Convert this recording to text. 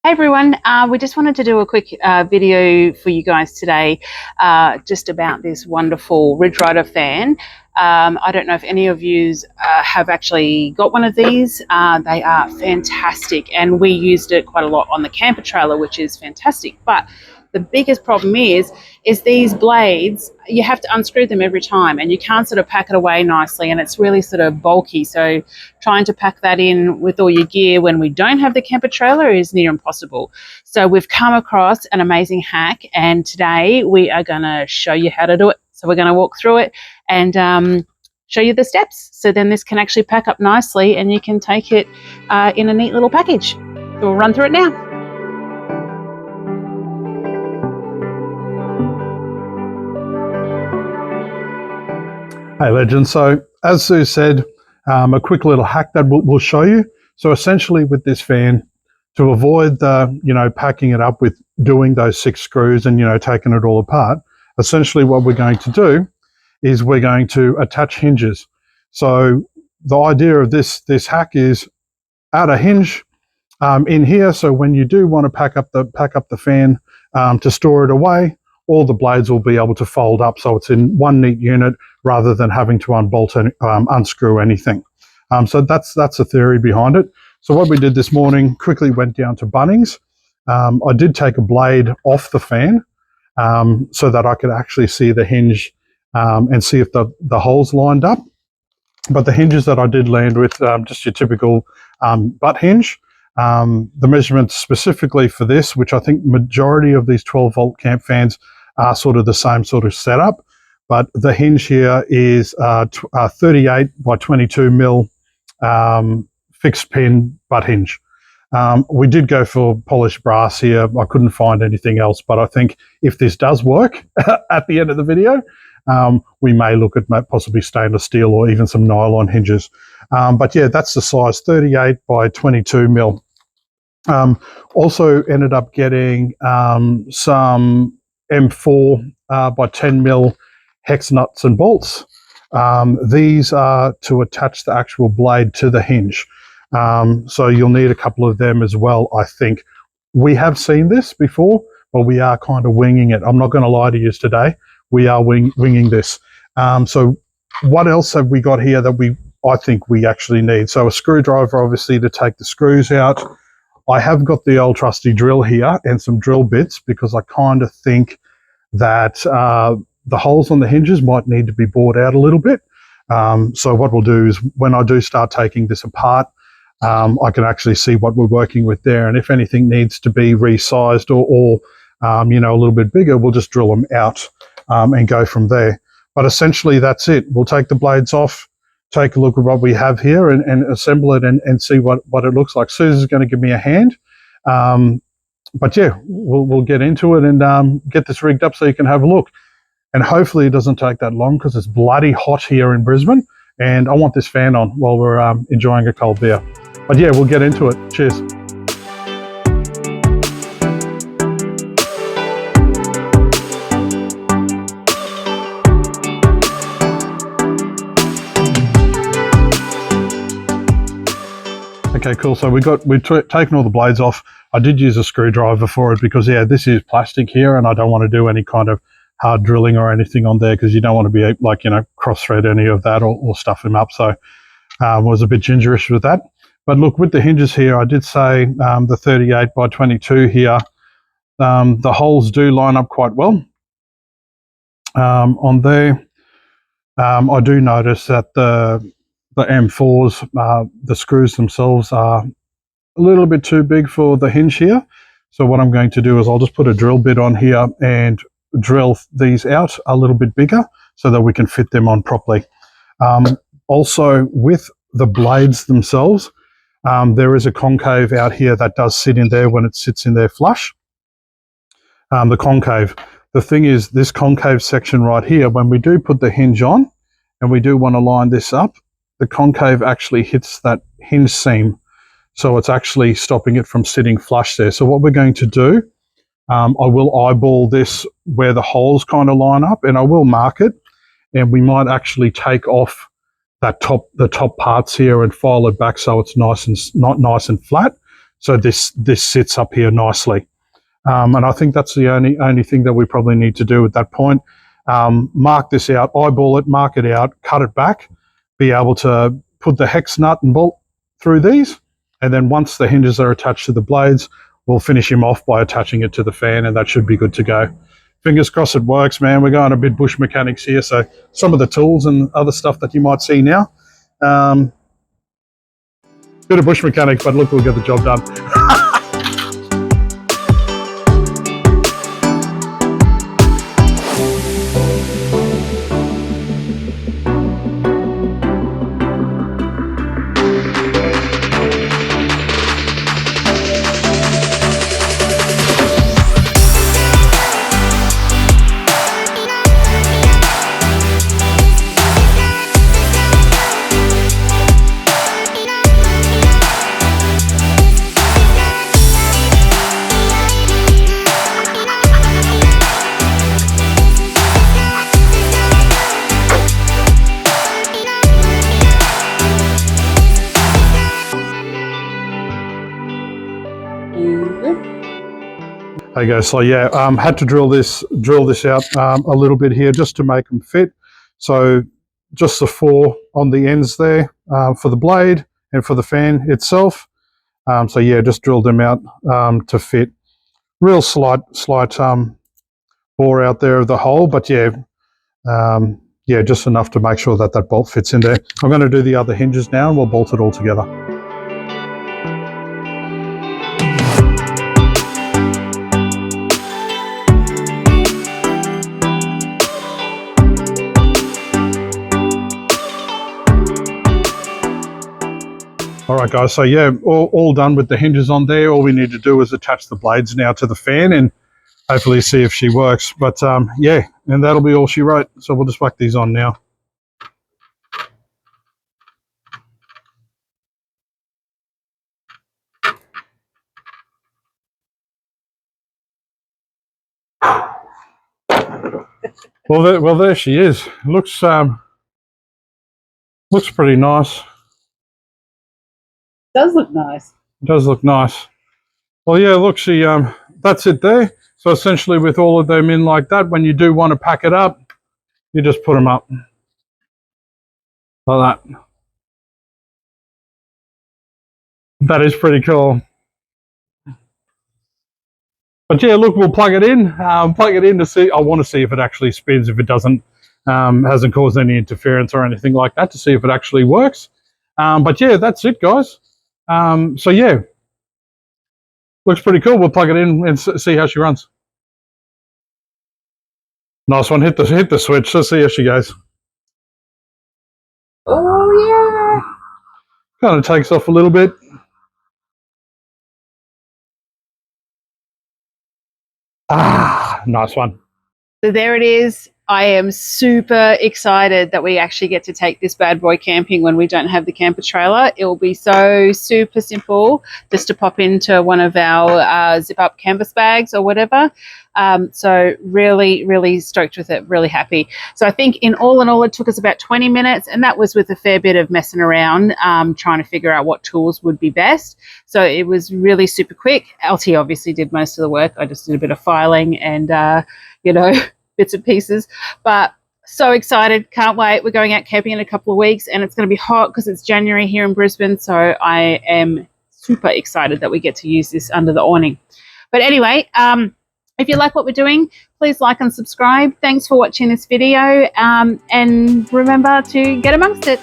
Hey everyone, we just wanted to do a quick video for you guys today just about this wonderful Ridge Ryder fan. I don't know if any of you have actually got one of these. They are fantastic, and we used it quite a lot on the camper trailer, which is fantastic. But the biggest problem is these blades, you have to unscrew them every time, and you can't sort of pack it away nicely, and it's really sort of bulky. So trying to pack that in with all your gear when we don't have the camper trailer is near impossible. So we've come across an amazing hack, and today we are going to show you how to do it. So we're going to walk through it and show you the steps. So then this can actually pack up nicely, and you can take it in a neat little package. So we'll run through it now. Hey legends, so as Sue said, a quick little hack that we'll show you. So essentially with this fan, to avoid the, packing it up with doing those 6 screws and, taking it all apart, essentially what we're going to do is we're going to attach hinges. So the idea of this hack is add a hinge in here. So when you do want to pack up the fan to store it away, all the blades will be able to fold up so it's in one neat unit rather than having to unbolt and unscrew anything. So that's the theory behind it. So what we did this morning, quickly went down to Bunnings. I did take a blade off the fan so that I could actually see the hinge and see if the holes lined up. But the hinges that I did land with, just your typical butt hinge. The measurements specifically for this, which I think majority of these 12-volt camp fans are sort of the same sort of setup, but the hinge here is 38 by 22 mil fixed pin butt hinge. We did go for polished brass here. I couldn't find anything else, but I think if this does work at the end of the video, we may look at possibly stainless steel or even some nylon hinges. But yeah, that's the size, 38 by 22 mil. Also ended up getting some M4 by 10 mil hex nuts and bolts. These are to attach the actual blade to the hinge. So you'll need a couple of them as well, I think. We have seen this before, but we are kind of winging it. I'm not going to lie to you today. We are winging this. So what else have we got here that I think we actually need? So a screwdriver, obviously, to take the screws out. I have got the old trusty drill here and some drill bits because I kind of think that the holes on the hinges might need to be bored out a little bit. So what we'll do is when I do start taking this apart, I can actually see what we're working with there. And if anything needs to be resized or a little bit bigger, we'll just drill them out and go from there. But essentially that's it. We'll take the blades off, take a look at what we have here and assemble it and see what it looks like. Susan's going to give me a hand. But yeah, we'll get into it and get this rigged up so you can have a look. And hopefully it doesn't take that long because it's bloody hot here in Brisbane and I want this fan on while we're enjoying a cold beer. But yeah, we'll get into it. Cheers. Okay, cool. So we've taken all the blades off. I did use a screwdriver for it because yeah, this is plastic here and I don't want to do any kind of hard drilling or anything on there because you don't want to be like, cross thread any of that or stuff them up. So was a bit gingerish with that. But look, with the hinges here, I did say the 38 by 22 here, the holes do line up quite well on there. I do notice that the M4s, the screws themselves are a little bit too big for the hinge here. So what I'm going to do is I'll just put a drill bit on here and drill these out a little bit bigger so that we can fit them on properly. Also with the blades themselves, there is a concave out here that does sit in there when it sits in there flush. The concave. The thing is, this concave section right here, when we do put the hinge on and we do want to line this up, the concave actually hits that hinge seam. So it's actually stopping it from sitting flush there. So what we're going to do, I will eyeball this where the holes kind of line up and I will mark it. And we might actually take off the top parts here and file it back so it's not nice and flat. so this sits up here nicely. And I think that's the only thing that we probably need to do at that point. Mark this out, eyeball it, mark it out, cut it back, be able to put the hex nut and bolt through these, and then once the hinges are attached to the blades, we'll finish him off by attaching it to the fan, and that should be good to go. Fingers crossed it works, man. We're going a bit bush mechanics here, so some of the tools and other stuff that you might see now. Bit of bush mechanics, but look, we'll get the job done. Okay, so yeah, had to drill this out a little bit here just to make them fit. So just the 4 on the ends there for the blade and for the fan itself. So yeah, just drilled them out to fit. Real slight bore out there of the hole, but yeah, yeah, just enough to make sure that that bolt fits in there. I'm going to do the other hinges now, and we'll bolt it all together. All right, guys, so yeah, all done with the hinges on there. All we need to do is attach the blades now to the fan and hopefully see if she works. But yeah, and that'll be all she wrote. So we'll just whack these on now. Well, there she is. Looks pretty nice. Does look nice. It does look nice. Well, yeah, look, she that's it there. So essentially with all of them in like that, when you do want to pack it up, you just put them up like that. That is pretty cool. But yeah, look, we'll plug it in to see. I want to see if it actually spins, if it doesn't, hasn't caused any interference or anything like that, to see if it actually works. But yeah, that's it, guys. So yeah, looks pretty cool. We'll plug it in and see how she runs. Nice one. Hit the switch. Let's see how she goes. Oh yeah. Kind of takes off a little bit. Ah, nice one. So there it is. I am super excited that we actually get to take this bad boy camping when we don't have the camper trailer. It will be so super simple just to pop into one of our zip up canvas bags or whatever. So really, really stoked with it, really happy. So I think in all, it took us about 20 minutes, and that was with a fair bit of messing around, trying to figure out what tools would be best. So it was really super quick. LT obviously did most of the work. I just did a bit of filing and, you know, bits and pieces, but so excited. Can't wait. We're going out camping in a couple of weeks, and it's going to be hot because it's January here in Brisbane. So I am super excited that we get to use this under the awning. But anyway, if you like what we're doing, please like and subscribe. Thanks for watching this video, and remember to get amongst it.